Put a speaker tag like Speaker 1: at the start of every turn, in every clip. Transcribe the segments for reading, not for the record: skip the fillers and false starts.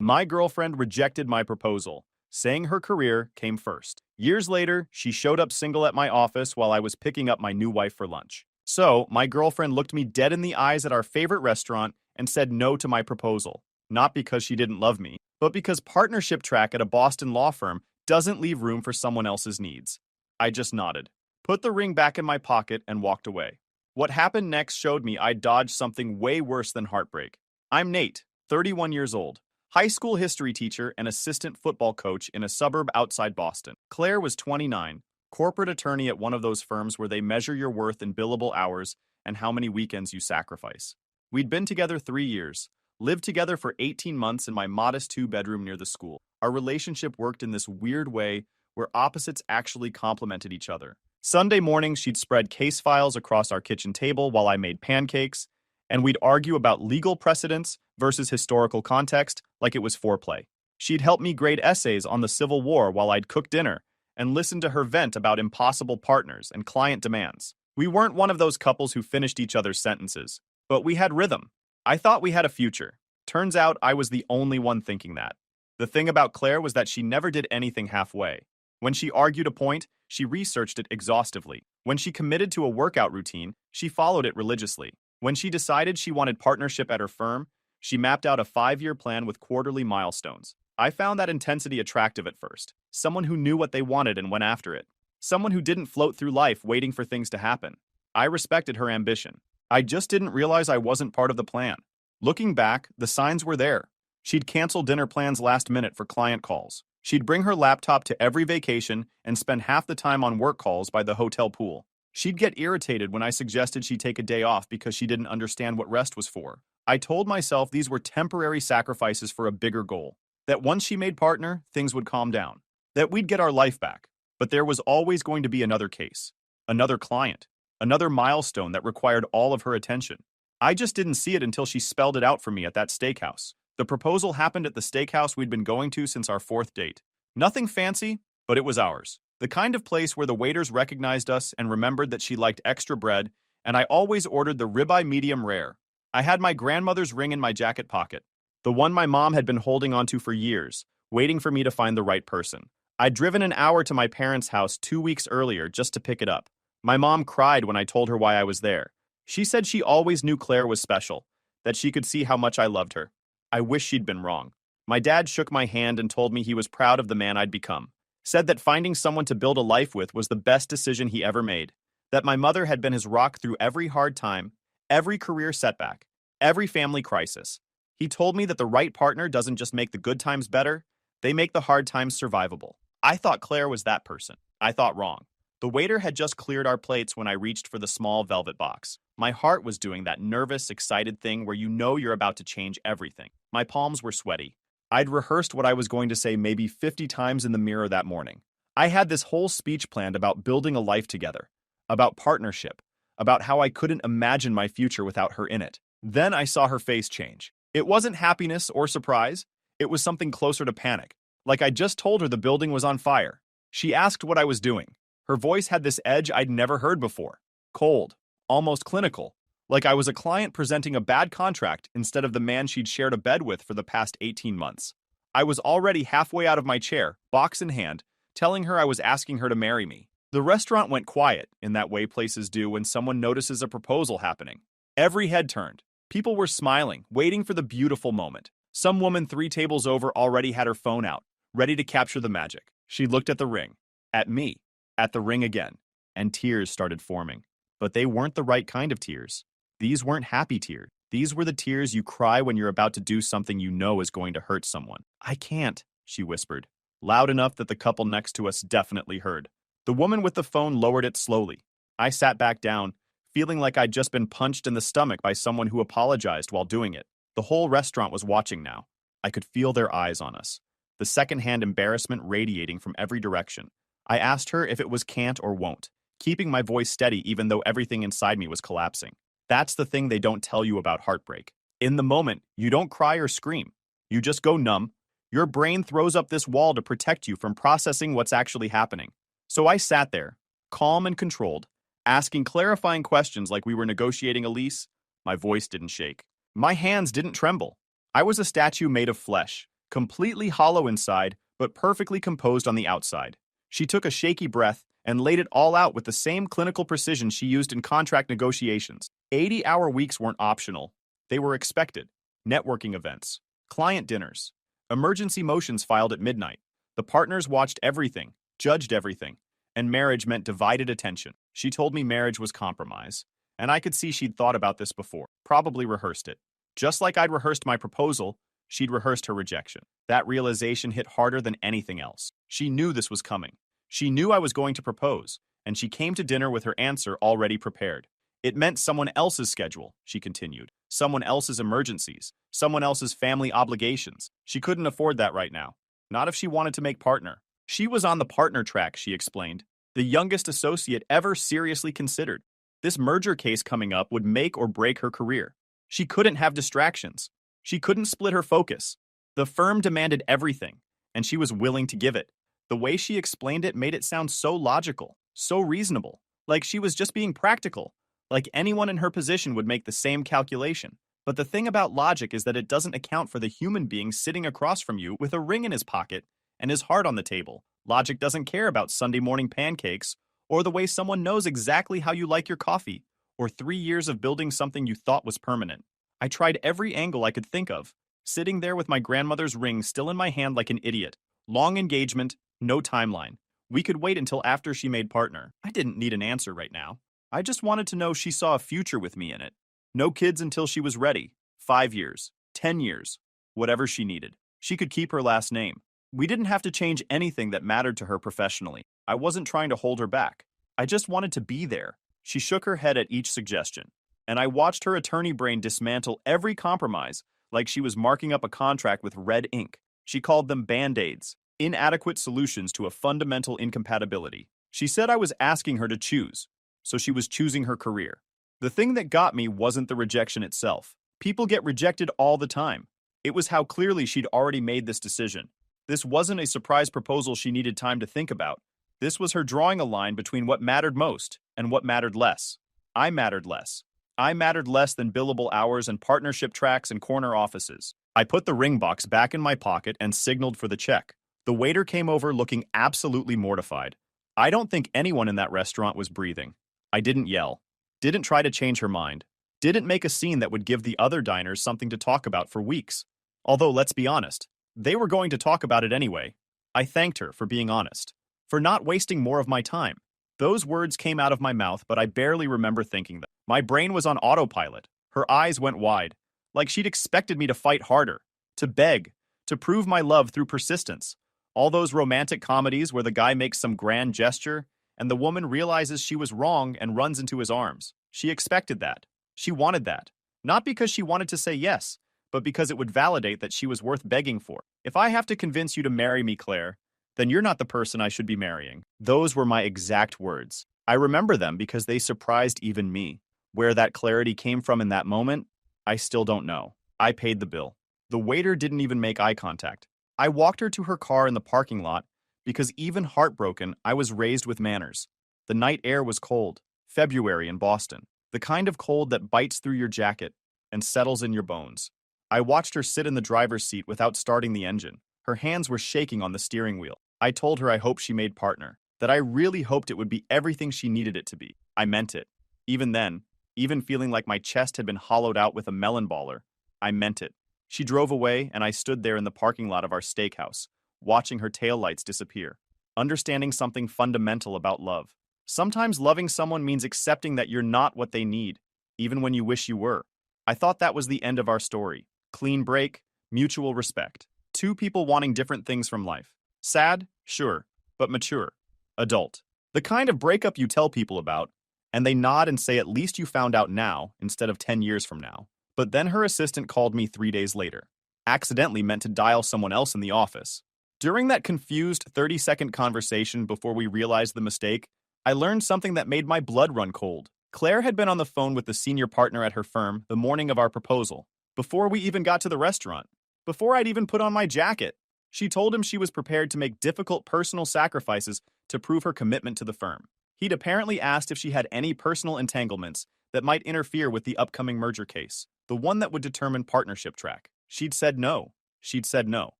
Speaker 1: My girlfriend rejected my proposal, saying her career came first. Years later, she showed up single at my office while I was picking up my new wife for lunch. So, my girlfriend looked me dead in the eyes at our favorite restaurant and said no to my proposal. Not because she didn't love me, but because partnership track at a Boston law firm doesn't leave room for someone else's needs. I just nodded, put the ring back in my pocket, and walked away. What happened next showed me I dodged something way worse than heartbreak. I'm Nate, 31 years old, high school history teacher and assistant football coach in a suburb outside Boston. Claire was 29, corporate attorney at one of those firms where they measure your worth in billable hours and how many weekends you sacrifice. We'd been together 3 years, lived together for 18 months in my modest two-bedroom near the school. Our relationship worked in this weird way where opposites actually complemented each other. Sunday mornings, she'd spread case files across our kitchen table while I made pancakes, and we'd argue about legal precedents versus historical context like it was foreplay. She'd help me grade essays on the Civil War while I'd cook dinner and listen to her vent about impossible partners and client demands. We weren't one of those couples who finished each other's sentences, but we had rhythm. I thought we had a future. Turns out I was the only one thinking that. The thing about Claire was that she never did anything halfway. When she argued a point, she researched it exhaustively. When she committed to a workout routine, she followed it religiously. When she decided she wanted partnership at her firm, she mapped out a 5-year plan with quarterly milestones. I found that intensity attractive at first. Someone who knew what they wanted and went after it. Someone who didn't float through life waiting for things to happen. I respected her ambition. I just didn't realize I wasn't part of the plan. Looking back, the signs were there. She'd cancel dinner plans last minute for client calls. She'd bring her laptop to every vacation and spend half the time on work calls by the hotel pool. She'd get irritated when I suggested she take a day off because she didn't understand what rest was for. I told myself these were temporary sacrifices for a bigger goal. That once she made partner, things would calm down. That we'd get our life back. But there was always going to be another case, another client, another milestone that required all of her attention. I just didn't see it until she spelled it out for me at that steakhouse. The proposal happened at the steakhouse we'd been going to since our 4th date. Nothing fancy, but it was ours. The kind of place where the waiters recognized us and remembered that she liked extra bread, and I always ordered the ribeye medium rare. I had my grandmother's ring in my jacket pocket, the one my mom had been holding onto for years, waiting for me to find the right person. I'd driven an hour to my parents' house 2 weeks earlier just to pick it up. My mom cried when I told her why I was there. She said she always knew Claire was special, that she could see how much I loved her. I wish she'd been wrong. My dad shook my hand and told me he was proud of the man I'd become. Said that finding someone to build a life with was the best decision he ever made. That my mother had been his rock through every hard time, every career setback, every family crisis. He told me that the right partner doesn't just make the good times better, they make the hard times survivable. I thought Claire was that person. I thought wrong. The waiter had just cleared our plates when I reached for the small velvet box. My heart was doing that nervous, excited thing where you know you're about to change everything. My palms were sweaty. I'd rehearsed what I was going to say maybe 50 times in the mirror that morning. I had this whole speech planned about building a life together, about partnership, about how I couldn't imagine my future without her in it. Then I saw her face change. It wasn't happiness or surprise. It was something closer to panic. Like I just told her the building was on fire. She asked what I was doing. Her voice had this edge I'd never heard before. Cold, almost clinical. Like I was a client presenting a bad contract instead of the man she'd shared a bed with for the past 18 months. I was already halfway out of my chair, box in hand, telling her I was asking her to marry me. The restaurant went quiet, in that way places do when someone notices a proposal happening. Every head turned. People were smiling, waiting for the beautiful moment. Some woman 3 tables over already had her phone out, ready to capture the magic. She looked at the ring, at me, at the ring again, and tears started forming. But they weren't the right kind of tears. These weren't happy tears. These were the tears you cry when you're about to do something you know is going to hurt someone. I can't, she whispered, loud enough that the couple next to us definitely heard. The woman with the phone lowered it slowly. I sat back down, feeling like I'd just been punched in the stomach by someone who apologized while doing it. The whole restaurant was watching now. I could feel their eyes on us, the secondhand embarrassment radiating from every direction. I asked her if it was can't or won't, keeping my voice steady even though everything inside me was collapsing. That's the thing they don't tell you about heartbreak. In the moment, you don't cry or scream. You just go numb. Your brain throws up this wall to protect you from processing what's actually happening. So I sat there, calm and controlled, asking clarifying questions like we were negotiating a lease. My voice didn't shake. My hands didn't tremble. I was a statue made of flesh, completely hollow inside, but perfectly composed on the outside. She took a shaky breath and laid it all out with the same clinical precision she used in contract negotiations. 80-hour weeks weren't optional. They were expected. Networking events, client dinners, emergency motions filed at midnight. The partners watched everything, judged everything, and marriage meant divided attention. She told me marriage was compromise, and I could see she'd thought about this before, probably rehearsed it. Just like I'd rehearsed my proposal, she'd rehearsed her rejection. That realization hit harder than anything else. She knew this was coming. She knew I was going to propose, and she came to dinner with her answer already prepared. It meant someone else's schedule, she continued, someone else's emergencies, someone else's family obligations. She couldn't afford that right now. Not if she wanted to make partner. She was on the partner track, she explained, the youngest associate ever seriously considered. This merger case coming up would make or break her career. She couldn't have distractions. She couldn't split her focus. The firm demanded everything, and she was willing to give it. The way she explained it made it sound so logical, so reasonable, like she was just being practical, like anyone in her position would make the same calculation. But the thing about logic is that it doesn't account for the human being sitting across from you with a ring in his pocket and his heart on the table. Logic doesn't care about Sunday morning pancakes or the way someone knows exactly how you like your coffee or 3 years of building something you thought was permanent. I tried every angle I could think of, sitting there with my grandmother's ring still in my hand like an idiot. Long engagement, no timeline. We could wait until after she made partner. I didn't need an answer right now. I just wanted to know she saw a future with me in it. No kids until she was ready. 5 years, 10 years, whatever she needed. She could keep her last name. We didn't have to change anything that mattered to her professionally. I wasn't trying to hold her back. I just wanted to be there. She shook her head at each suggestion, and I watched her attorney brain dismantle every compromise like she was marking up a contract with red ink. She called them band-aids, inadequate solutions to a fundamental incompatibility. She said I was asking her to choose, so she was choosing her career. The thing that got me wasn't the rejection itself. People get rejected all the time. It was how clearly she'd already made this decision. This wasn't a surprise proposal she needed time to think about. This was her drawing a line between what mattered most and what mattered less. I mattered less. I mattered less than billable hours and partnership tracks and corner offices. I put the ring box back in my pocket and signaled for the check. The waiter came over looking absolutely mortified. I don't think anyone in that restaurant was breathing. I didn't yell. Didn't try to change her mind. Didn't make a scene that would give the other diners something to talk about for weeks. Although, let's be honest, they were going to talk about it anyway. I thanked her for being honest, for not wasting more of my time. Those words came out of my mouth, but I barely remember thinking them. My brain was on autopilot. Her eyes went wide, like she'd expected me to fight harder, to beg, to prove my love through persistence. All those romantic comedies where the guy makes some grand gesture and the woman realizes she was wrong and runs into his arms. She expected that. She wanted that. Not because she wanted to say yes, but because it would validate that she was worth begging for. If I have to convince you to marry me, Claire, then you're not the person I should be marrying. Those were my exact words. I remember them because they surprised even me. Where that clarity came from in that moment, I still don't know. I paid the bill. The waiter didn't even make eye contact. I walked her to her car in the parking lot because even heartbroken, I was raised with manners. The night air was cold, February in Boston, the kind of cold that bites through your jacket and settles in your bones. I watched her sit in the driver's seat without starting the engine. Her hands were shaking on the steering wheel. I told her I hoped she made partner, that I really hoped it would be everything she needed it to be. I meant it. Even then, even feeling like my chest had been hollowed out with a melon baller, I meant it. She drove away, and I stood there in the parking lot of our steakhouse, watching her taillights disappear, understanding something fundamental about love. Sometimes loving someone means accepting that you're not what they need, even when you wish you were. I thought that was the end of our story. Clean break, mutual respect. Two people wanting different things from life. Sad? Sure, but mature. Adult. The kind of breakup you tell people about, and they nod and say at least you found out now instead of 10 years from now. But then her assistant called me 3 days later, accidentally meant to dial someone else in the office. During that confused 30-second conversation before we realized the mistake, I learned something that made my blood run cold. Claire had been on the phone with the senior partner at her firm the morning of our proposal, before we even got to the restaurant, before I'd even put on my jacket. She told him she was prepared to make difficult personal sacrifices to prove her commitment to the firm. He'd apparently asked if she had any personal entanglements that might interfere with the upcoming merger case, the one that would determine partnership track. She'd said no. She'd said no.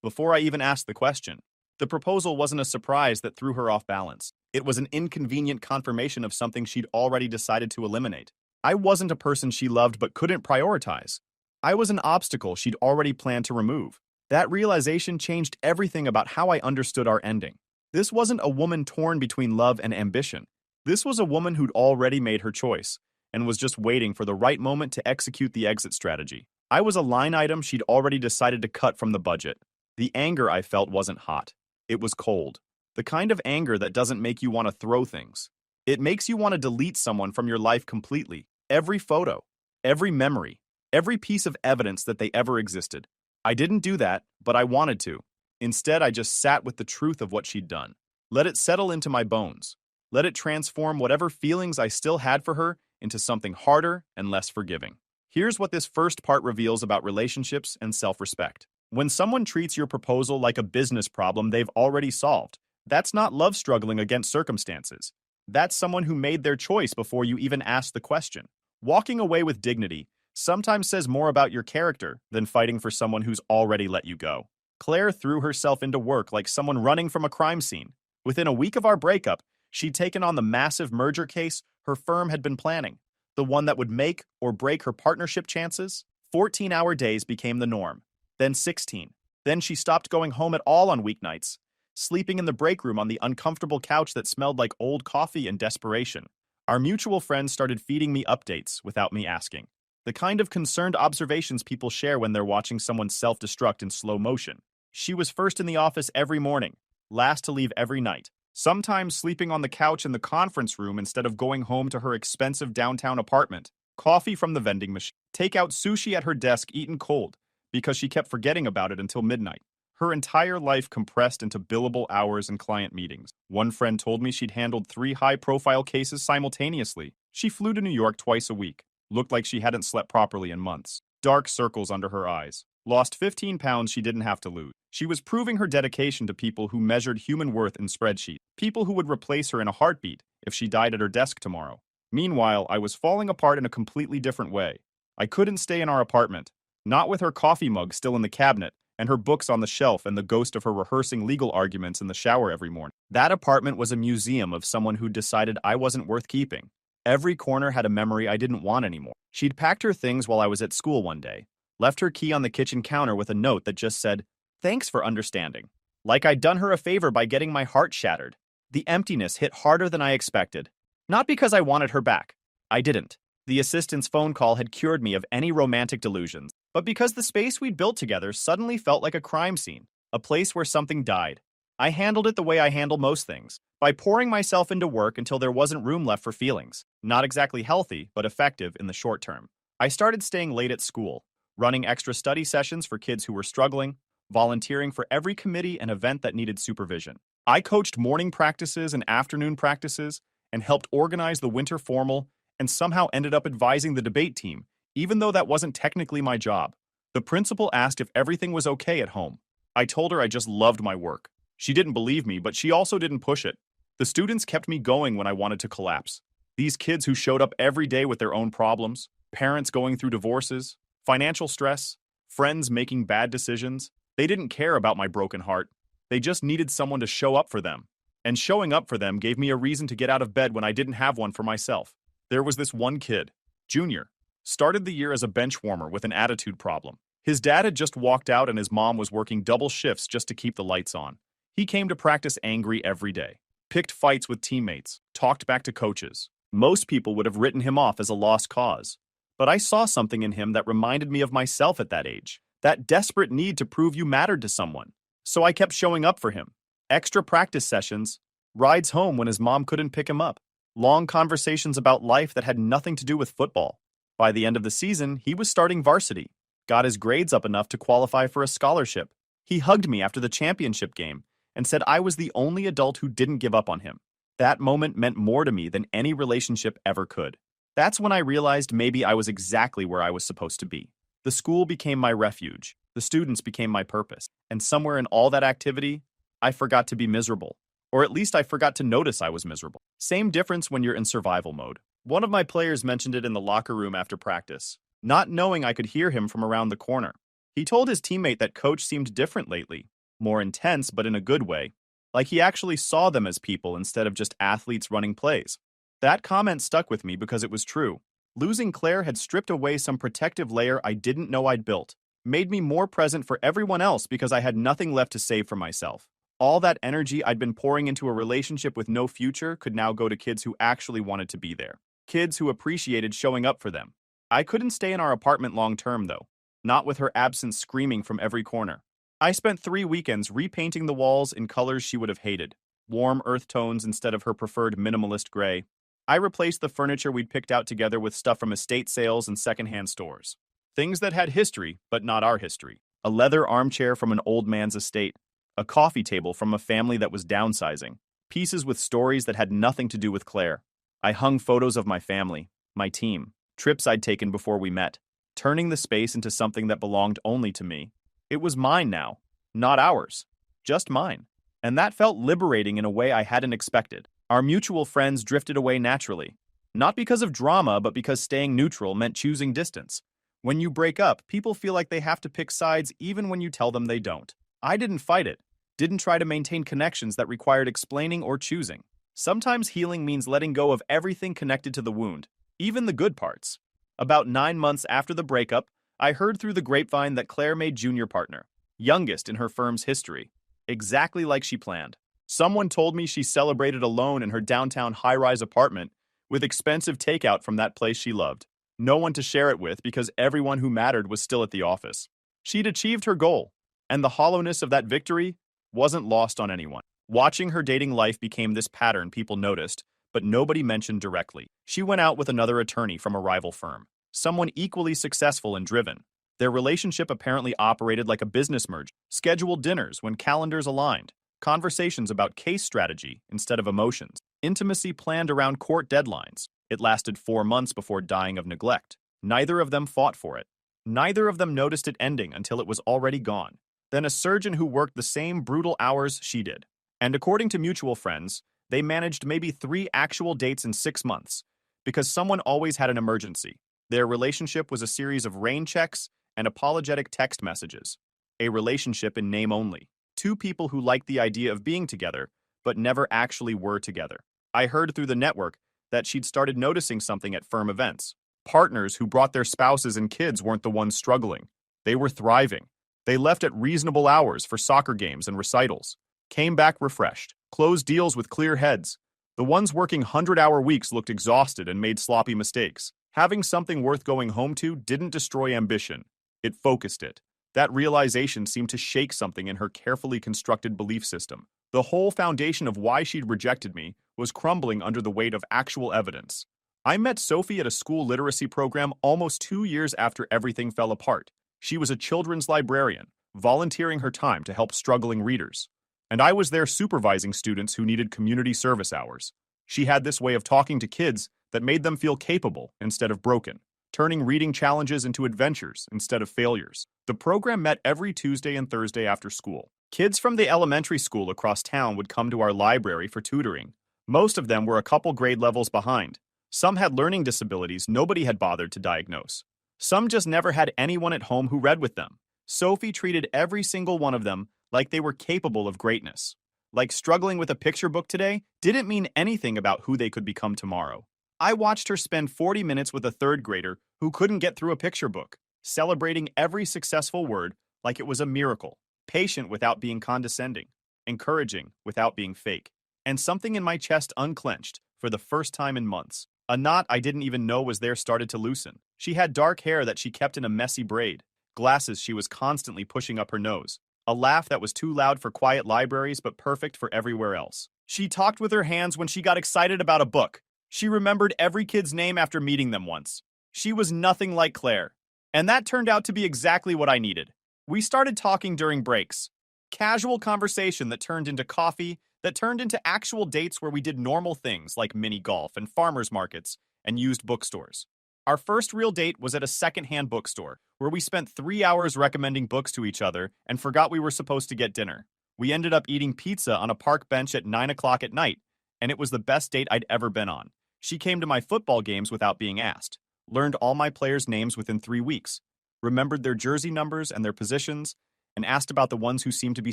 Speaker 1: before I even asked the question. The proposal wasn't a surprise that threw her off balance. It was an inconvenient confirmation of something she'd already decided to eliminate. I wasn't a person she loved but couldn't prioritize. I was an obstacle she'd already planned to remove. That realization changed everything about how I understood our ending. This wasn't a woman torn between love and ambition. This was a woman who'd already made her choice and was just waiting for the right moment to execute the exit strategy. I was a line item she'd already decided to cut from the budget. The anger I felt wasn't hot. It was cold. The kind of anger that doesn't make you want to throw things. It makes you want to delete someone from your life completely. Every photo, every memory, every piece of evidence that they ever existed. I didn't do that, but I wanted to. Instead, I just sat with the truth of what she'd done. Let it settle into my bones. Let it transform whatever feelings I still had for her into something harder and less forgiving. Here's what this first part reveals about relationships and self-respect. When someone treats your proposal like a business problem they've already solved, that's not love struggling against circumstances. That's someone who made their choice before you even asked the question. Walking away with dignity sometimes says more about your character than fighting for someone who's already let you go. Claire threw herself into work like someone running from a crime scene. Within a week of our breakup, she'd taken on the massive merger case her firm had been planning, the one that would make or break her partnership chances. 14-hour days became the norm, then 16. Then she stopped going home at all on weeknights, sleeping in the break room on the uncomfortable couch that smelled like old coffee and desperation. Our mutual friends started feeding me updates without me asking. The kind of concerned observations people share when they're watching someone self-destruct in slow motion. She was first in the office every morning, last to leave every night, sometimes sleeping on the couch in the conference room instead of going home to her expensive downtown apartment. Coffee from the vending machine. Take out sushi at her desk eaten cold because she kept forgetting about it until midnight. Her entire life compressed into billable hours and client meetings. One friend told me she'd handled 3 high-profile cases simultaneously. She flew to New York twice a week. Looked like she hadn't slept properly in months. Dark circles under her eyes. Lost 15 pounds she didn't have to lose. She was proving her dedication to people who measured human worth in spreadsheets. People who would replace her in a heartbeat if she died at her desk tomorrow. Meanwhile, I was falling apart in a completely different way. I couldn't stay in our apartment. Not with her coffee mug still in the cabinet, and her books on the shelf and the ghost of her rehearsing legal arguments in the shower every morning. That apartment was a museum of someone who decided I wasn't worth keeping. Every corner had a memory I didn't want anymore. She'd packed her things while I was at school one day, left her key on the kitchen counter with a note that just said, "Thanks for understanding." Like I'd done her a favor by getting my heart shattered. The emptiness hit harder than I expected. Not because I wanted her back. I didn't. The assistant's phone call had cured me of any romantic delusions, but because the space we'd built together suddenly felt like a crime scene, a place where something died. I handled it the way I handle most things, by pouring myself into work until there wasn't room left for feelings. Not exactly healthy, but effective in the short term. I started staying late at school, running extra study sessions for kids who were struggling, volunteering for every committee and event that needed supervision. I coached morning practices and afternoon practices, and helped organize the winter formal, and somehow ended up advising the debate team, even though that wasn't technically my job. The principal asked if everything was okay at home. I told her I just loved my work. She didn't believe me, but she also didn't push it. The students kept me going when I wanted to collapse. These kids who showed up every day with their own problems, parents going through divorces, financial stress, friends making bad decisions, they didn't care about my broken heart. They just needed someone to show up for them. And showing up for them gave me a reason to get out of bed when I didn't have one for myself. There was this one kid, Junior, started the year as a bench warmer with an attitude problem. His dad had just walked out and his mom was working double shifts just to keep the lights on. He came to practice angry every day, picked fights with teammates, talked back to coaches. Most people would have written him off as a lost cause. But I saw something in him that reminded me of myself at that age, that desperate need to prove you mattered to someone. So I kept showing up for him. Extra practice sessions, rides home when his mom couldn't pick him up, long conversations about life that had nothing to do with football. By the end of the season, he was starting varsity, got his grades up enough to qualify for a scholarship. He hugged me after the championship game and said I was the only adult who didn't give up on him. That moment meant more to me than any relationship ever could. That's when I realized maybe I was exactly where I was supposed to be. The school became my refuge. The students became my purpose. And somewhere in all that activity, I forgot to be miserable. Or at least I forgot to notice I was miserable. Same difference when you're in survival mode. One of my players mentioned it in the locker room after practice, not knowing I could hear him from around the corner. He told his teammate that coach seemed different lately, more intense, but in a good way. Like he actually saw them as people instead of just athletes running plays. That comment stuck with me because it was true. Losing Claire had stripped away some protective layer I didn't know I'd built, made me more present for everyone else because I had nothing left to save for myself. All that energy I'd been pouring into a relationship with no future could now go to kids who actually wanted to be there. Kids who appreciated showing up for them. I couldn't stay in our apartment long term, though, not with her absence screaming from every corner. I spent 3 weekends repainting the walls in colors she would have hated, warm earth tones instead of her preferred minimalist gray. I replaced the furniture we'd picked out together with stuff from estate sales and secondhand stores. Things that had history, but not our history. A leather armchair from an old man's estate, a coffee table from a family that was downsizing, pieces with stories that had nothing to do with Claire. I hung photos of my family, my team, trips I'd taken before we met, turning the space into something that belonged only to me. It was mine now, not ours, just mine. And that felt liberating in a way I hadn't expected. Our mutual friends drifted away naturally, not because of drama, but because staying neutral meant choosing distance. When you break up, people feel like they have to pick sides even when you tell them they don't. I didn't fight it, didn't try to maintain connections that required explaining or choosing. Sometimes healing means letting go of everything connected to the wound, even the good parts. About 9 months after the breakup, I heard through the grapevine that Claire made junior partner, youngest in her firm's history, exactly like she planned. Someone told me she celebrated alone in her downtown high-rise apartment with expensive takeout from that place she loved. No one to share it with because everyone who mattered was still at the office. She'd achieved her goal, and the hollowness of that victory wasn't lost on anyone. Watching her dating life became this pattern people noticed, but nobody mentioned directly. She went out with another attorney from a rival firm, someone equally successful and driven. Their relationship apparently operated like a business merger, scheduled dinners when calendars aligned, conversations about case strategy instead of emotions, intimacy planned around court deadlines. It lasted 4 months before dying of neglect. Neither of them fought for it. Neither of them noticed it ending until it was already gone. Then a surgeon who worked the same brutal hours she did. And according to mutual friends, they managed maybe 3 actual dates in 6 months, because someone always had an emergency. Their relationship was a series of rain checks and apologetic text messages. A relationship in name only. 2 people who liked the idea of being together, but never actually were together. I heard through the network that she'd started noticing something at firm events. Partners who brought their spouses and kids weren't the ones struggling. They were thriving. They left at reasonable hours for soccer games and recitals. Came back refreshed. Closed deals with clear heads. The ones working 100-hour weeks looked exhausted and made sloppy mistakes. Having something worth going home to didn't destroy ambition. It focused it. That realization seemed to shake something in her carefully constructed belief system. The whole foundation of why she'd rejected me was crumbling under the weight of actual evidence. I met Sophie at a school literacy program almost 2 years after everything fell apart. She was a children's librarian, volunteering her time to help struggling readers. And I was there supervising students who needed community service hours. She had this way of talking to kids that made them feel capable instead of broken, turning reading challenges into adventures instead of failures. The program met every Tuesday and Thursday after school. Kids from the elementary school across town would come to our library for tutoring. Most of them were a couple grade levels behind. Some had learning disabilities nobody had bothered to diagnose. Some just never had anyone at home who read with them. Sophie treated every single one of them like they were capable of greatness. Like struggling with a picture book today didn't mean anything about who they could become tomorrow. I watched her spend 40 minutes with a 3rd grader who couldn't get through a picture book, celebrating every successful word like it was a miracle, patient without being condescending, encouraging without being fake. And something in my chest unclenched for the first time in months. A knot I didn't even know was there started to loosen. She had dark hair that she kept in a messy braid, glasses she was constantly pushing up her nose, a laugh that was too loud for quiet libraries but perfect for everywhere else. She talked with her hands when she got excited about a book. She remembered every kid's name after meeting them once. She was nothing like Claire. And that turned out to be exactly what I needed. We started talking during breaks. Casual conversation that turned into coffee, that turned into actual dates where we did normal things like mini golf and farmers markets and used bookstores. Our first real date was at a secondhand bookstore, where we spent 3 hours recommending books to each other and forgot we were supposed to get dinner. We ended up eating pizza on a park bench at 9 o'clock at night, and it was the best date I'd ever been on. She came to my football games without being asked, learned all my players' names within 3 weeks, remembered their jersey numbers and their positions, and asked about the ones who seemed to be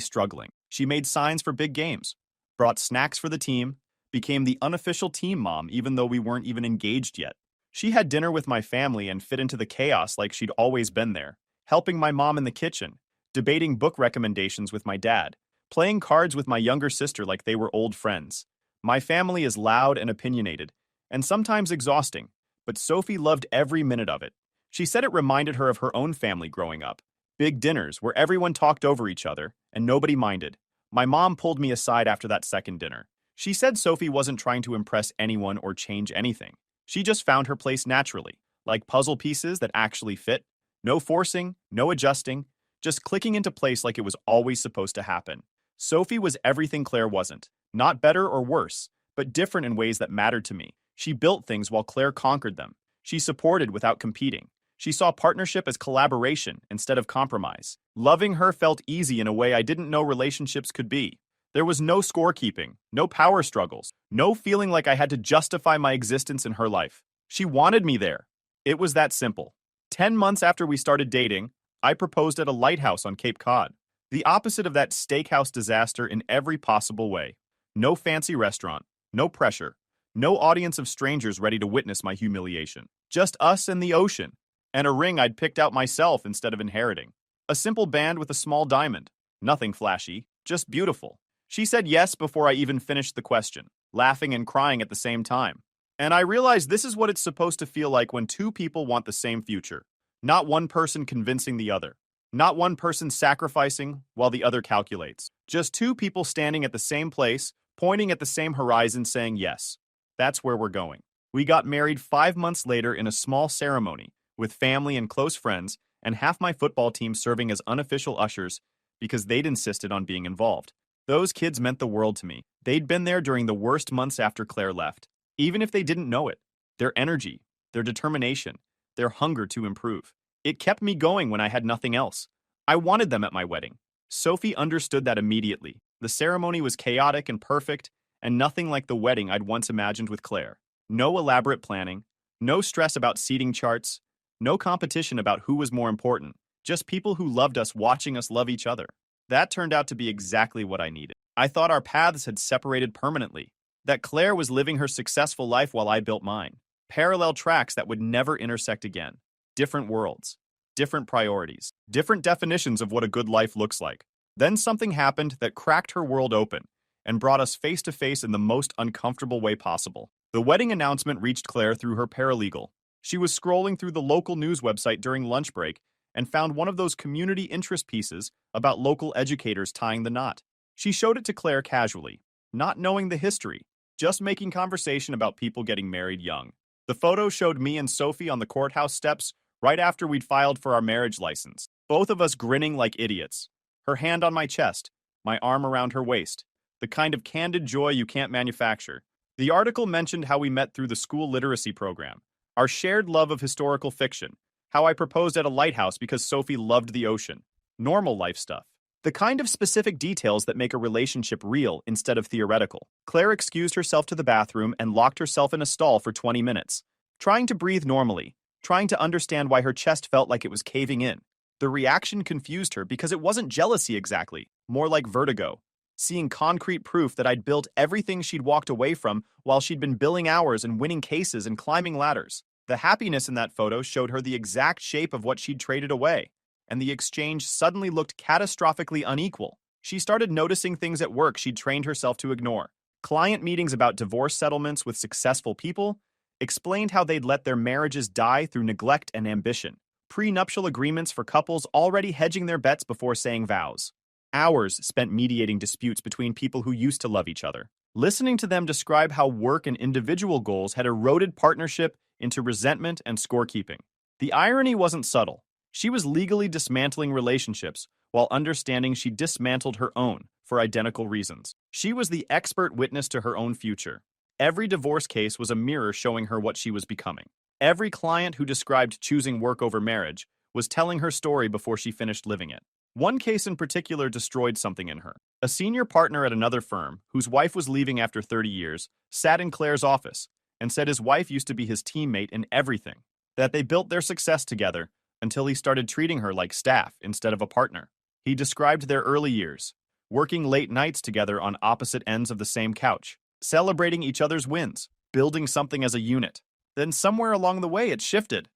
Speaker 1: struggling. She made signs for big games, brought snacks for the team, became the unofficial team mom even though we weren't even engaged yet. She had dinner with my family and fit into the chaos like she'd always been there, helping my mom in the kitchen, debating book recommendations with my dad, playing cards with my younger sister like they were old friends. My family is loud and opinionated, and sometimes exhausting, but Sophie loved every minute of it. She said it reminded her of her own family growing up. Big dinners where everyone talked over each other and nobody minded. My mom pulled me aside after that second dinner. She said Sophie wasn't trying to impress anyone or change anything. She just found her place naturally, like puzzle pieces that actually fit. No forcing, no adjusting, just clicking into place like it was always supposed to happen. Sophie was everything Claire wasn't. Not better or worse, but different in ways that mattered to me. She built things while Claire conquered them. She supported without competing. She saw partnership as collaboration instead of compromise. Loving her felt easy in a way I didn't know relationships could be. There was no scorekeeping, no power struggles, no feeling like I had to justify my existence in her life. She wanted me there. It was that simple. 10 months after we started dating, I proposed at a lighthouse on Cape Cod. The opposite of that steakhouse disaster in every possible way. No fancy restaurant, no pressure, no audience of strangers ready to witness my humiliation. Just us and the ocean, and a ring I'd picked out myself instead of inheriting. A simple band with a small diamond. Nothing flashy, just beautiful. She said yes before I even finished the question, laughing and crying at the same time. And I realized this is what it's supposed to feel like when two people want the same future. Not one person convincing the other. Not one person sacrificing while the other calculates. Just two people standing at the same place, pointing at the same horizon saying yes. That's where we're going. We got married 5 months later in a small ceremony, with family and close friends, and half my football team serving as unofficial ushers because they'd insisted on being involved. Those kids meant the world to me. They'd been there during the worst months after Claire left, even if they didn't know it. Their energy, their determination, their hunger to improve. It kept me going when I had nothing else. I wanted them at my wedding. Sophie understood that immediately. The ceremony was chaotic and perfect, and nothing like the wedding I'd once imagined with Claire. No elaborate planning, no stress about seating charts, no competition about who was more important, just people who loved us watching us love each other. That turned out to be exactly what I needed. I thought our paths had separated permanently, that Claire was living her successful life while I built mine. Parallel tracks that would never intersect again. Different worlds, different priorities, different definitions of what a good life looks like. Then something happened that cracked her world open and brought us face to face in the most uncomfortable way possible. The wedding announcement reached Claire through her paralegal. She was scrolling through the local news website during lunch break and found one of those community interest pieces about local educators tying the knot. She showed it to Claire casually, not knowing the history, just making conversation about people getting married young. The photo showed me and Sophie on the courthouse steps right after we'd filed for our marriage license, both of us grinning like idiots. Her hand on my chest, my arm around her waist, the kind of candid joy you can't manufacture. The article mentioned how we met through the school literacy program, our shared love of historical fiction, how I proposed at a lighthouse because Sophie loved the ocean. Normal life stuff. The kind of specific details that make a relationship real instead of theoretical. Claire excused herself to the bathroom and locked herself in a stall for 20 minutes, trying to breathe normally, trying to understand why her chest felt like it was caving in. The reaction confused her because it wasn't jealousy exactly, more like vertigo. Seeing concrete proof that I'd built everything she'd walked away from while she'd been billing hours and winning cases and climbing ladders. The happiness in that photo showed her the exact shape of what she'd traded away, and the exchange suddenly looked catastrophically unequal. She started noticing things at work she'd trained herself to ignore. Client meetings about divorce settlements with successful people explained how they'd let their marriages die through neglect and ambition. Prenuptial agreements for couples already hedging their bets before saying vows. Hours spent mediating disputes between people who used to love each other. Listening to them describe how work and individual goals had eroded partnership into resentment and scorekeeping. The irony wasn't subtle. She was legally dismantling relationships while understanding she dismantled her own for identical reasons. She was the expert witness to her own future. Every divorce case was a mirror showing her what she was becoming. Every client who described choosing work over marriage was telling her story before she finished living it. One case in particular destroyed something in her. A senior partner at another firm, whose wife was leaving after 30 years, sat in Claire's office and said his wife used to be his teammate in everything, that they built their success together until he started treating her like staff instead of a partner. He described their early years, working late nights together on opposite ends of the same couch, celebrating each other's wins, building something as a unit. Then somewhere along the way, it shifted.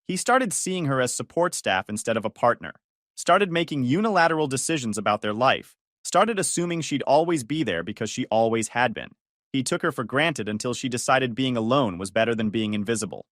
Speaker 1: He started seeing her as support staff instead of a partner, started making unilateral decisions about their life, started assuming she'd always be there because she always had been. He took her for granted until she decided being alone was better than being invisible.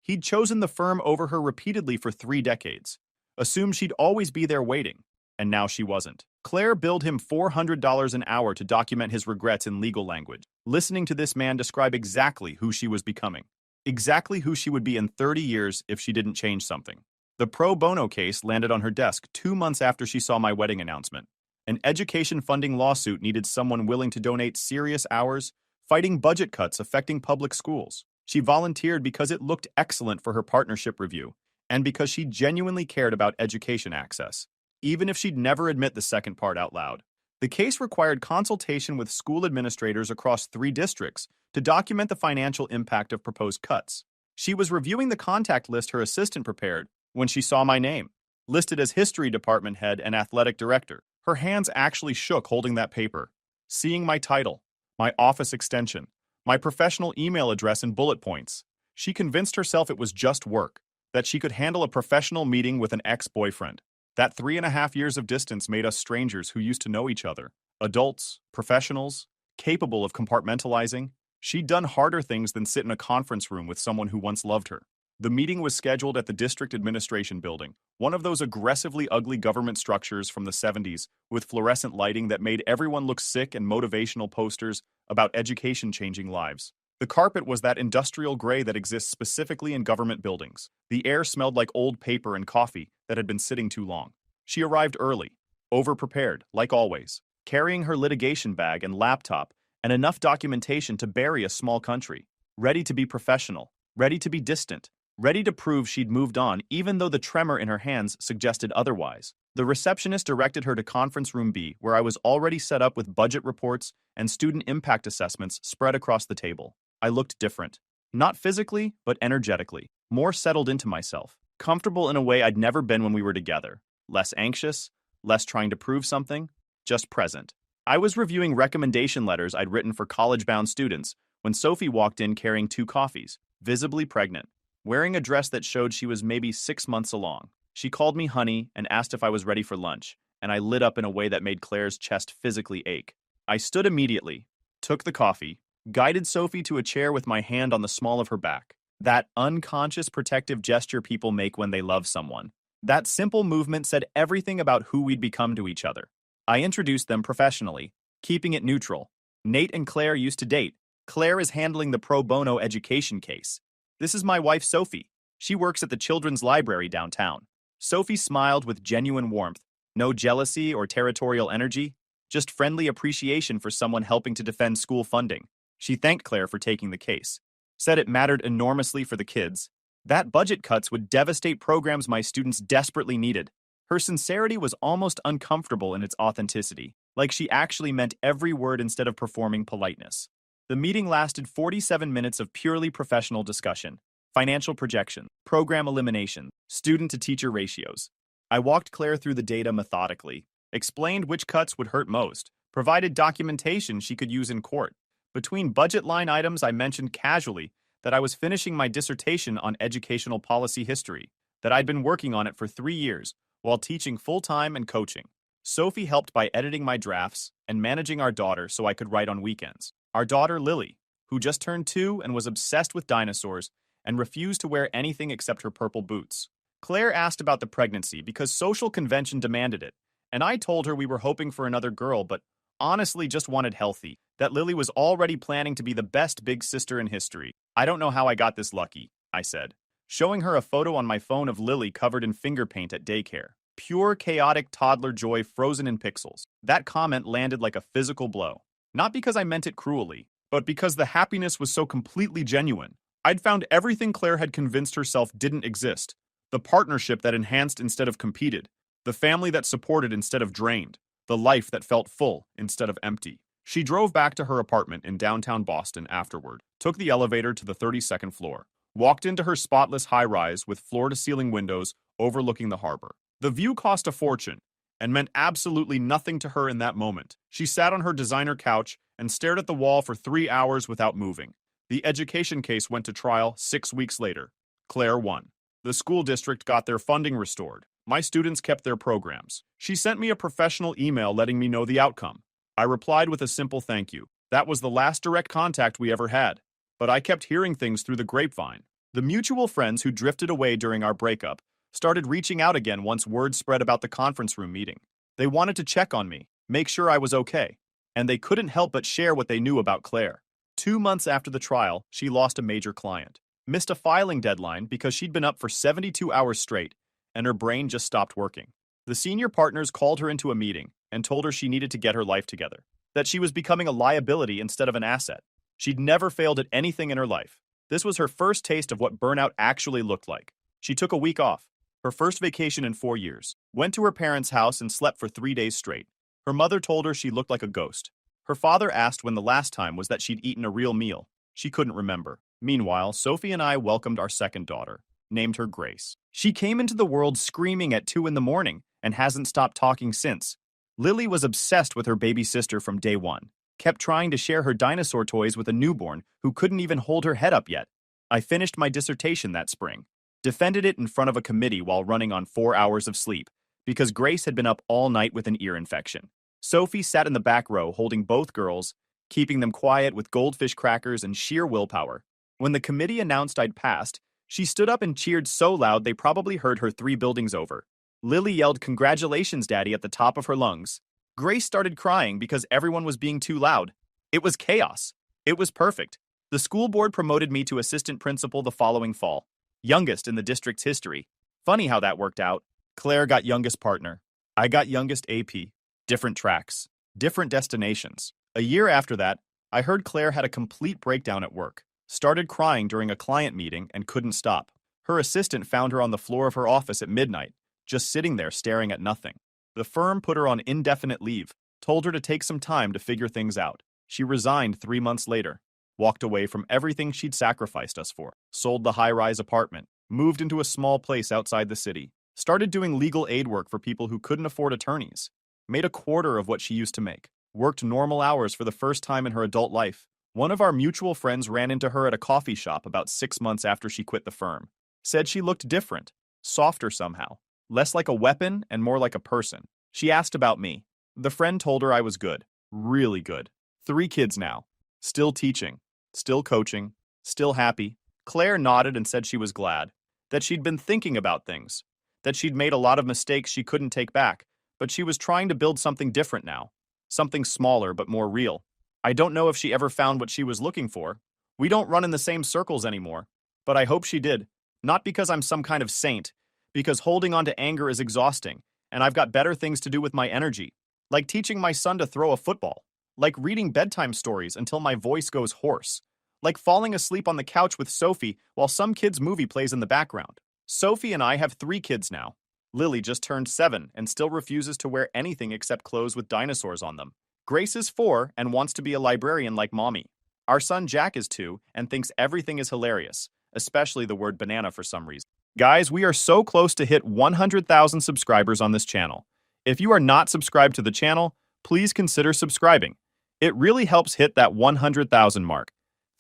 Speaker 1: He'd chosen the firm over her repeatedly for 3 decades, assumed she'd always be there waiting, and now she wasn't. Claire billed him $400 an hour to document his regrets in legal language, listening to this man describe exactly who she was becoming, exactly who she would be in 30 years if she didn't change something. The pro bono case landed on her desk 2 months after she saw my wedding announcement. An education funding lawsuit needed someone willing to donate serious hours, fighting budget cuts affecting public schools. She volunteered because it looked excellent for her partnership review, and because she genuinely cared about education access, even if she'd never admit the second part out loud. The case required consultation with school administrators across 3 districts to document the financial impact of proposed cuts. She was reviewing the contact list her assistant prepared when she saw my name, listed as history department head and athletic director. Her hands actually shook holding that paper. Seeing my title, my office extension, my professional email address and bullet points, she convinced herself it was just work, that she could handle a professional meeting with an ex-boyfriend. That 3.5 years of distance made us strangers who used to know each other. Adults, professionals, capable of compartmentalizing. She'd done harder things than sit in a conference room with someone who once loved her. The meeting was scheduled at the district administration building, one of those aggressively ugly government structures from the 70s with fluorescent lighting that made everyone look sick and motivational posters about education changing lives. The carpet was that industrial gray that exists specifically in government buildings. The air smelled like old paper and coffee that had been sitting too long. She arrived early, overprepared, like always, carrying her litigation bag and laptop and enough documentation to bury a small country, ready to be professional, ready to be distant, ready to prove she'd moved on even though the tremor in her hands suggested otherwise. The receptionist directed her to Conference Room B, where I was already set up with budget reports and student impact assessments spread across the table. I looked different. Not physically, but energetically. More settled into myself. Comfortable in a way I'd never been when we were together. Less anxious, less trying to prove something, just present. I was reviewing recommendation letters I'd written for college-bound students when Sophie walked in carrying 2 coffees, visibly pregnant, wearing a dress that showed she was maybe 6 months along. She called me honey and asked if I was ready for lunch, and I lit up in a way that made Claire's chest physically ache. I stood immediately, took the coffee, guided Sophie to a chair with my hand on the small of her back. That unconscious protective gesture people make when they love someone. That simple movement said everything about who we'd become to each other. I introduced them professionally, keeping it neutral. Nate and Claire used to date. Claire is handling the pro bono education case. This is my wife, Sophie. She works at the Children's Library downtown. Sophie smiled with genuine warmth. No jealousy or territorial energy, just friendly appreciation for someone helping to defend school funding. She thanked Claire for taking the case, said it mattered enormously for the kids. That budget cuts would devastate programs my students desperately needed. Her sincerity was almost uncomfortable in its authenticity, like she actually meant every word instead of performing politeness. The meeting lasted 47 minutes of purely professional discussion. Financial projection, program elimination, student-to-teacher ratios. I walked Claire through the data methodically, explained which cuts would hurt most, provided documentation she could use in court. Between budget line items, I mentioned casually that I was finishing my dissertation on educational policy history, that I'd been working on it for 3 years while teaching full-time and coaching. Sophie helped by editing my drafts and managing our daughter so I could write on weekends. Our daughter, Lily, who just turned 2 and was obsessed with dinosaurs and refused to wear anything except her purple boots. Claire asked about the pregnancy because social convention demanded it, and I told her we were hoping for another girl but honestly just wanted healthy, that Lily was already planning to be the best big sister in history. I don't know how I got this lucky, I said, showing her a photo on my phone of Lily covered in finger paint at daycare. Pure chaotic toddler joy frozen in pixels. That comment landed like a physical blow. Not because I meant it cruelly, but because the happiness was so completely genuine. I'd found everything Claire had convinced herself didn't exist. The partnership that enhanced instead of competed. The family that supported instead of drained. The life that felt full instead of empty. She drove back to her apartment in downtown Boston afterward, took the elevator to the 32nd floor, walked into her spotless high-rise with floor-to-ceiling windows overlooking the harbor. The view cost a fortune, and meant absolutely nothing to her in that moment. She sat on her designer couch and stared at the wall for 3 hours without moving. The education case went to trial 6 weeks later. Claire won. The school district got their funding restored. My students kept their programs. She sent me a professional email letting me know the outcome. I replied with a simple thank you. That was the last direct contact we ever had. But I kept hearing things through the grapevine. The mutual friends who drifted away during our breakup started reaching out again once word spread about the conference room meeting. They wanted to check on me, make sure I was okay, and they couldn't help but share what they knew about Claire. 2 months after the trial, she lost a major client. Missed a filing deadline because she'd been up for 72 hours straight, and her brain just stopped working. The senior partners called her into a meeting and told her she needed to get her life together, that she was becoming a liability instead of an asset. She'd never failed at anything in her life. This was her first taste of what burnout actually looked like. She took a week off, her first vacation in 4 years, went to her parents' house and slept for 3 days straight. Her mother told her she looked like a ghost. Her father asked when the last time was that she'd eaten a real meal. She couldn't remember. Meanwhile, Sophie and I welcomed our second daughter, named her Grace. She came into the world screaming at 2 in the morning and hasn't stopped talking since. Lily was obsessed with her baby sister from day one, kept trying to share her dinosaur toys with a newborn who couldn't even hold her head up yet. I finished my dissertation that spring, defended it in front of a committee while running on 4 hours of sleep, because Grace had been up all night with an ear infection. Sophie sat in the back row holding both girls, keeping them quiet with goldfish crackers and sheer willpower. When the committee announced I'd passed, she stood up and cheered so loud they probably heard her 3 buildings over. Lily yelled, "Congratulations, Daddy," at the top of her lungs. Grace started crying because everyone was being too loud. It was chaos. It was perfect. The school board promoted me to assistant principal the following fall, youngest in the district's history. Funny how that worked out. Claire got youngest partner. I got youngest AP. Different tracks. Different destinations. A year after that, I heard Claire had a complete breakdown at work. Started crying during a client meeting and couldn't stop. Her assistant found her on the floor of her office at midnight, just sitting there staring at nothing. The firm put her on indefinite leave, told her to take some time to figure things out. She resigned 3 months later, walked away from everything she'd sacrificed us for, sold the high-rise apartment, moved into a small place outside the city, started doing legal aid work for people who couldn't afford attorneys, made a quarter of what she used to make, worked normal hours for the first time in her adult life. One of our mutual friends ran into her at a coffee shop about 6 months after she quit the firm. Said she looked different, softer somehow, less like a weapon and more like a person. She asked about me. The friend told her I was good, really good. 3 kids now, still teaching, still coaching, still happy. Claire nodded and said she was glad, that she'd been thinking about things, that she'd made a lot of mistakes she couldn't take back, but she was trying to build something different now, something smaller but more real. I don't know if she ever found what she was looking for. We don't run in the same circles anymore, but I hope she did. Not because I'm some kind of saint, because holding on to anger is exhausting, and I've got better things to do with my energy, like teaching my son to throw a football, like reading bedtime stories until my voice goes hoarse, like falling asleep on the couch with Sophie while some kid's movie plays in the background. Sophie and I have 3 kids now. Lily just turned 7 and still refuses to wear anything except clothes with dinosaurs on them. Grace is 4 and wants to be a librarian like Mommy. Our son Jack is 2 and thinks everything is hilarious, especially the word banana for some reason. Guys, we are so close to hit 100,000 subscribers on this channel. If you are not subscribed to the channel, please consider subscribing. It really helps hit that 100,000 mark.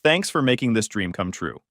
Speaker 1: Thanks for making this dream come true.